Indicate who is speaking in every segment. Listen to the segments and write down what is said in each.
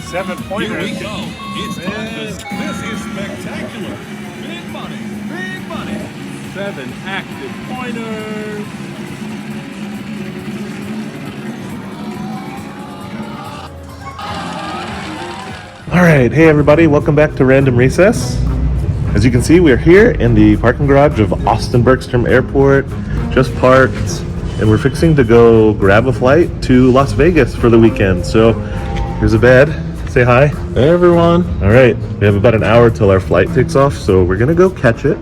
Speaker 1: 7-pointers.
Speaker 2: Here we go. It's this is spectacular. Big money. Big money.
Speaker 1: 7 active pointers.
Speaker 3: All right, hey everybody, welcome back to Random Recess. As you can see, we are here in the parking garage of Austin Bergstrom Airport, just parked, and we're fixing to go grab a flight to Las Vegas for the weekend. So here's a bed. Say hi.
Speaker 1: Hey everyone.
Speaker 3: All right, we have about an hour till our flight takes off, so we're gonna go catch it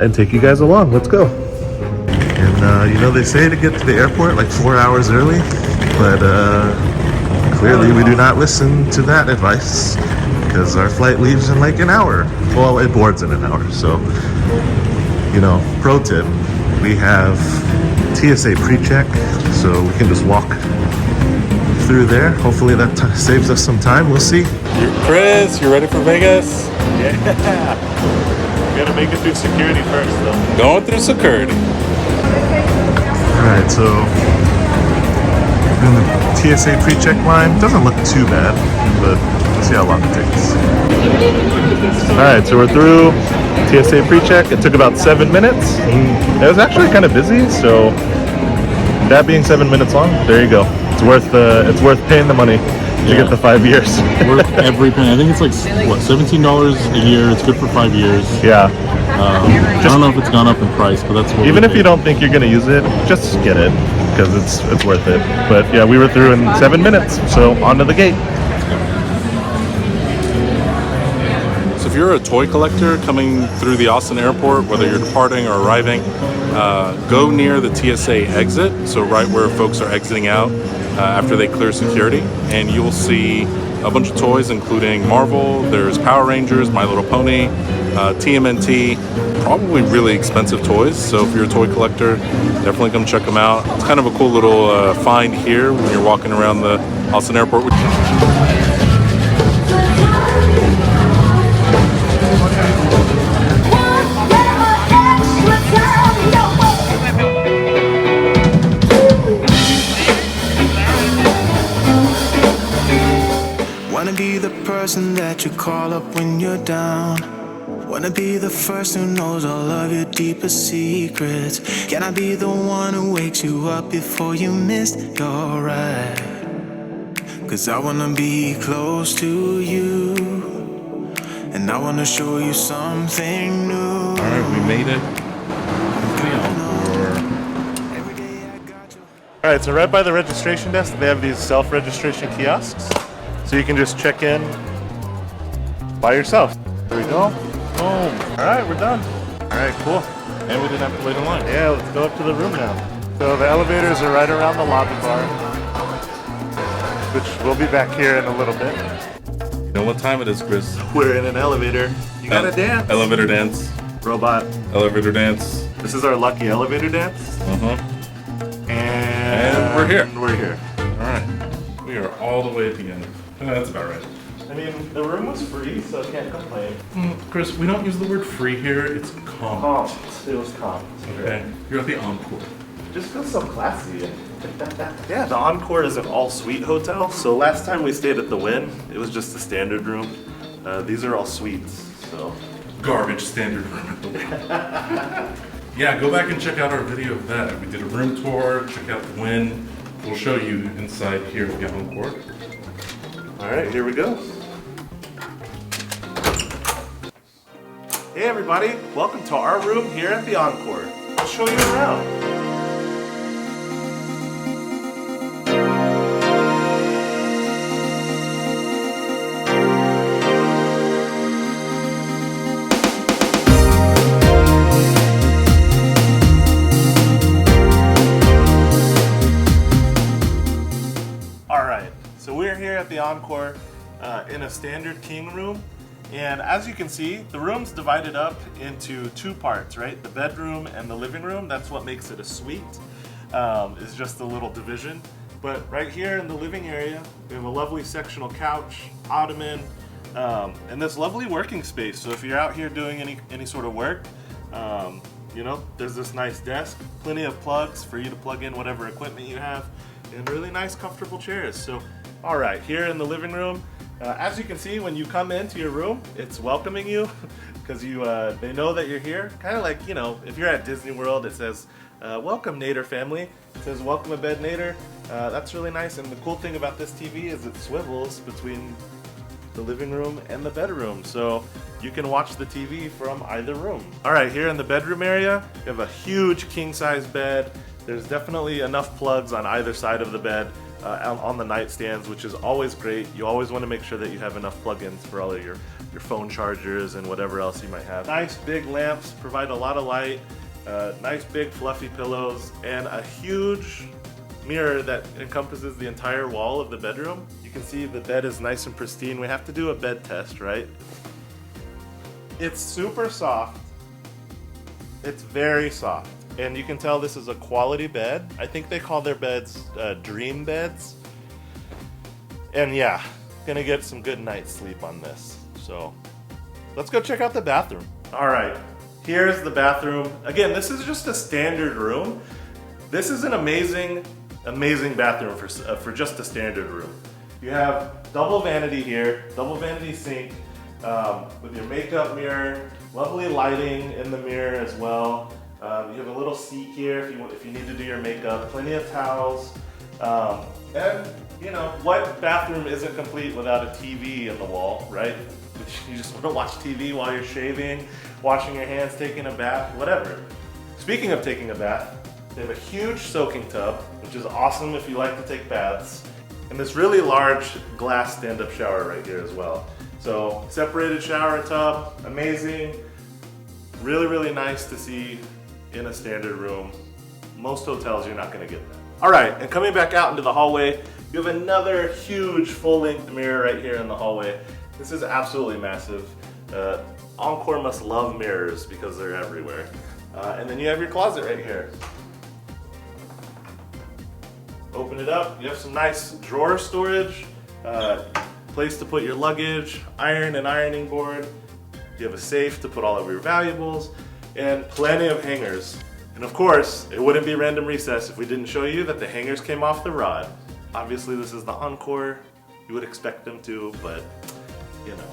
Speaker 3: and take you guys along. Let's go. And you know, they say to get to the airport like 4 hours early, but clearly we do not listen to that advice because our flight leaves in like an hour. Well, it boards in an hour. So, you know, pro tip, we have TSA pre-check, so we can just walk through there. Hopefully that saves us some time. We'll see.
Speaker 1: Chris, you ready for Vegas?
Speaker 3: Yeah. We gotta make it through security first though.
Speaker 1: Going through security.
Speaker 3: All right, so in the TSA pre-check line, doesn't look too bad, but we'll see how long it takes. All right, so we're through TSA pre-check. It took about 7 minutes. And it was actually kind of busy, so that being 7 minutes long, there you go. It's worth paying the money to get the 5 years.
Speaker 4: Worth every penny. I think it's like what, $17 a year. It's good for 5 years.
Speaker 3: Yeah.
Speaker 4: I don't know if it's gone up in price, but that's what.
Speaker 3: Even if you don't think you're gonna use it, just get it because it's worth it. But yeah, we were through in 7 minutes, so on to the gate.
Speaker 1: So if you're a toy collector coming through the Austin airport, whether you're departing or arriving, go near the TSA exit, so right where folks are exiting out after they clear security, and you'll see a bunch of toys including Marvel, there's Power Rangers, My Little Pony, TMNT, probably really expensive toys. So if you're a toy collector, definitely come check them out. It's kind of a cool little find here when you're walking around the Austin airport.
Speaker 5: Wanna be the person that you call up when you're down. Wanna be the first who knows all of your deepest secrets. Can I be the one who wakes you up before you miss your ride? Cause I wanna be close to you, and I wanna show you something new.
Speaker 1: Alright, we made it.
Speaker 3: All right, so right by the registration desk, they have these self-registration kiosks. So you can just check in by yourself. There we go. Boom. All right, we're done. All right, cool.
Speaker 1: And we didn't have to wait in line.
Speaker 3: Yeah, let's go up to the room now. So the elevators are right around the lobby bar, which we'll be back here in a little bit.
Speaker 1: You know what time it is, Chris?
Speaker 3: We're in an elevator. You gotta dance.
Speaker 1: Elevator dance.
Speaker 3: Robot.
Speaker 1: Elevator dance.
Speaker 3: This is our lucky elevator dance. And
Speaker 1: we're here.
Speaker 3: We're here.
Speaker 1: Alright. We are all the way at the end. That's about right.
Speaker 3: I mean, the room was free, so I can't complain.
Speaker 1: Chris, we don't use the word free here. It's comped.
Speaker 3: Comped. It was comped.
Speaker 1: Okay. You're at the Encore.
Speaker 3: Just feels so classy. Yeah, the Encore is an all-suite hotel. So last time we stayed at the Wynn, it was just a standard room. These are all suites, so.
Speaker 1: Garbage standard room at the Wynn. Yeah, go back and check out our video of that. We did a room tour, check out the Wynn. We'll show you inside here at the Encore.
Speaker 3: All right, here we go. Hey everybody, welcome to our room here at the Encore. I'll show you around. So we're here at the Encore in a standard king room, and as you can see, the room's divided up into two parts, right? The bedroom and the living room. That's what makes it a suite, is just a little division. But right here in the living area, we have a lovely sectional couch, ottoman, and this lovely working space. So if you're out here doing any sort of work, you know, there's this nice desk, plenty of plugs for you to plug in whatever equipment you have, and really nice comfortable chairs. So all right, here in the living room, As you can see, when you come into your room, it's welcoming you because they know that you're here. Kind of like, you know, if you're at Disney World, it says, welcome Nader family. It says, welcome abed Nader. That's really nice. And the cool thing about this TV is it swivels between the living room and the bedroom. So you can watch the TV from either room. All right, here in the bedroom area, you have a huge king-size bed. There's definitely enough plugs on either side of the bed. On the nightstands, which is always great. You always want to make sure that you have enough plugins for all of your phone chargers and whatever else you might have. Nice big lamps provide a lot of light, nice big fluffy pillows, and a huge mirror that encompasses the entire wall of the bedroom. You can see the bed is nice and pristine. We have to do a bed test, right? It's super soft. It's very soft. And you can tell this is a quality bed. I think they call their beds dream beds. And yeah, gonna get some good night's sleep on this. So let's go check out the bathroom. All right, here's the bathroom. Again, this is just a standard room. This is an amazing, amazing bathroom for just a standard room. You have double vanity here, double vanity sink with your makeup mirror, lovely lighting in the mirror as well. You have a little seat here if you need to do your makeup, plenty of towels, and you know, what bathroom isn't complete without a TV in the wall, right? You just want to watch TV while you're shaving, washing your hands, taking a bath, whatever. Speaking of taking a bath, they have a huge soaking tub, which is awesome if you like to take baths, and this really large glass stand-up shower right here as well. So separated shower and tub, amazing, really, really nice to see in a standard room. Most hotels, you're not gonna get that. All right, and coming back out into the hallway, you have another huge full-length mirror right here in the hallway. This is absolutely massive. Encore must love mirrors because they're everywhere. And then you have your closet right here. Open it up, you have some nice drawer storage, place to put your luggage, iron and ironing board. You have a safe to put all of your valuables, and plenty of hangers. And of course, it wouldn't be Random Recess if we didn't show you that the hangers came off the rod. Obviously, this is the Encore. You would expect them to, but you know,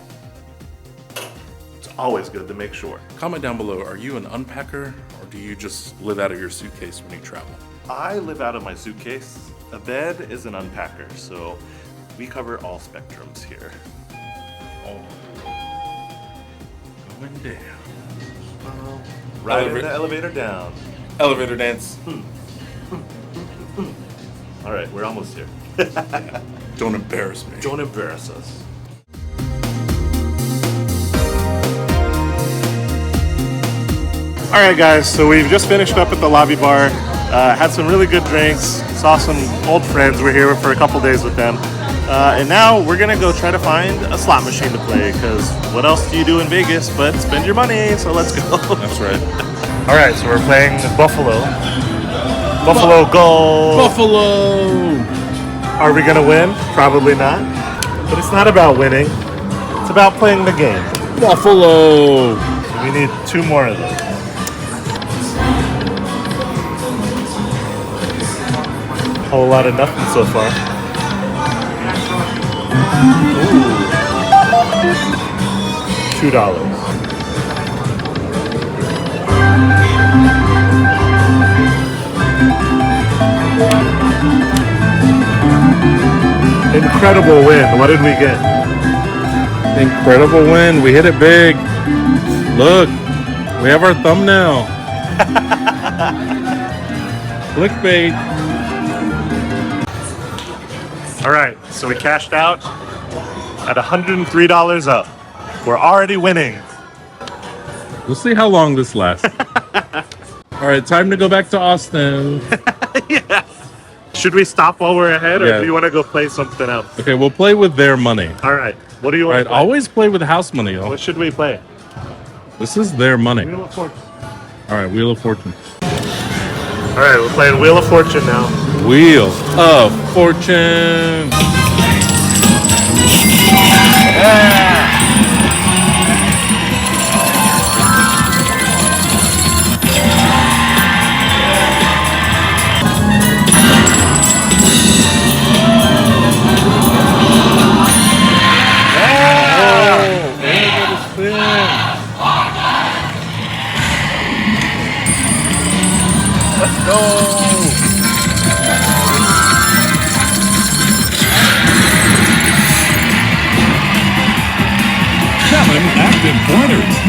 Speaker 3: it's always good to make sure.
Speaker 1: Comment down below, are you an unpacker or do you just live out of your suitcase when you travel?
Speaker 3: I live out of my suitcase. A bed is an unpacker, so we cover all spectrums here.
Speaker 1: Going down.
Speaker 3: Riding the elevator down.
Speaker 1: Elevator dance.
Speaker 3: All right, we're almost here.
Speaker 1: Don't embarrass me.
Speaker 3: Don't embarrass us. All right, guys, so we've just finished up at the lobby bar. Had some really good drinks. Saw some old friends. We're here for a couple days with them. And now we're gonna go try to find a slot machine to play, because what else do you do in Vegas but spend your money? So let's go.
Speaker 1: That's right.
Speaker 3: All right, so we're playing Buffalo. Buffalo Gold.
Speaker 1: Buffalo!
Speaker 3: Are we gonna win? Probably not. But it's not about winning. It's about playing the game.
Speaker 1: Buffalo!
Speaker 3: So we need 2 more of those. Whole lot of nothing so far. Ooh. $2. Incredible win. What did we get?
Speaker 1: Incredible win. We hit it big. Look, we have our thumbnail. Clickbait.
Speaker 3: All right, so we cashed out at $103 up. We're already winning.
Speaker 1: We'll see how long this lasts. All right, time to go back to Austin.
Speaker 3: Yeah. Should we stop while we're ahead, or
Speaker 1: Yeah.
Speaker 3: do you want to go play something else?
Speaker 1: Okay, we'll play with their money.
Speaker 3: All right. What do you
Speaker 1: All
Speaker 3: want
Speaker 1: right,
Speaker 3: to play?
Speaker 1: always play with house money, y'all.
Speaker 3: What should we play?
Speaker 1: This is their money.
Speaker 3: Wheel of Fortune.
Speaker 1: All right, Wheel of Fortune.
Speaker 3: All right, we're playing Wheel of Fortune now.
Speaker 1: Wheel of Fortune.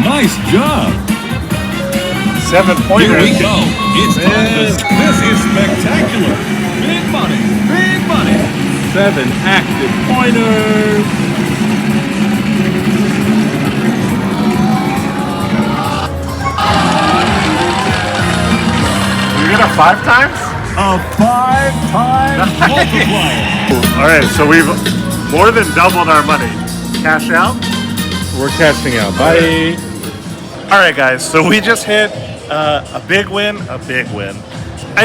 Speaker 2: Nice job.
Speaker 3: 7
Speaker 2: Here
Speaker 3: pointers.
Speaker 2: we go. It's time to... This is spectacular. Big money. Big money.
Speaker 1: 7 active pointers.
Speaker 3: You get a 5 times?
Speaker 2: A 5-time multiplier.
Speaker 3: All right, so we've more than doubled our money. Cash out.
Speaker 1: We're cashing out. Bye.
Speaker 3: All right, guys, so we just hit a big win, I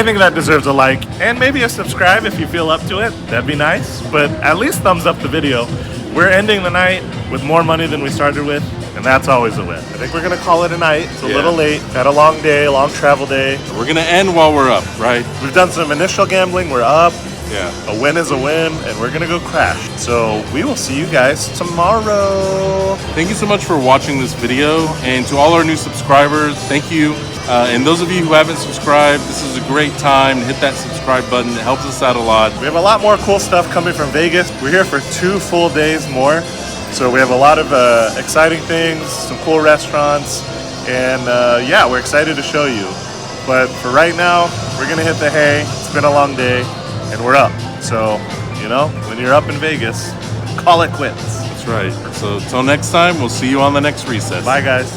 Speaker 3: think that deserves a like and maybe a subscribe if you feel up to it. That'd be nice, but at least thumbs up the video. We're ending the night with more money than we started with, and that's always a win. I think we're gonna call it a night. It's a little late, had a long day, long travel day.
Speaker 1: We're gonna end while we're up, right?
Speaker 3: We've done some initial gambling, we're up.
Speaker 1: Yeah.
Speaker 3: A win is a win, and we're gonna go crash. So we will see you guys tomorrow.
Speaker 1: Thank you so much for watching this video, and to all our new subscribers, thank you. And those of you who haven't subscribed, this is a great time to hit that subscribe button. It helps us out a lot.
Speaker 3: We have a lot more cool stuff coming from Vegas. We're here for 2 full days more. So we have a lot of exciting things, some cool restaurants, and yeah, we're excited to show you. But for right now, we're gonna hit the hay. It's been a long day, and we're up. So, you know, when you're up in Vegas, call it quits.
Speaker 1: That's right. So, till next time, we'll see you on the next recess.
Speaker 3: Bye, guys.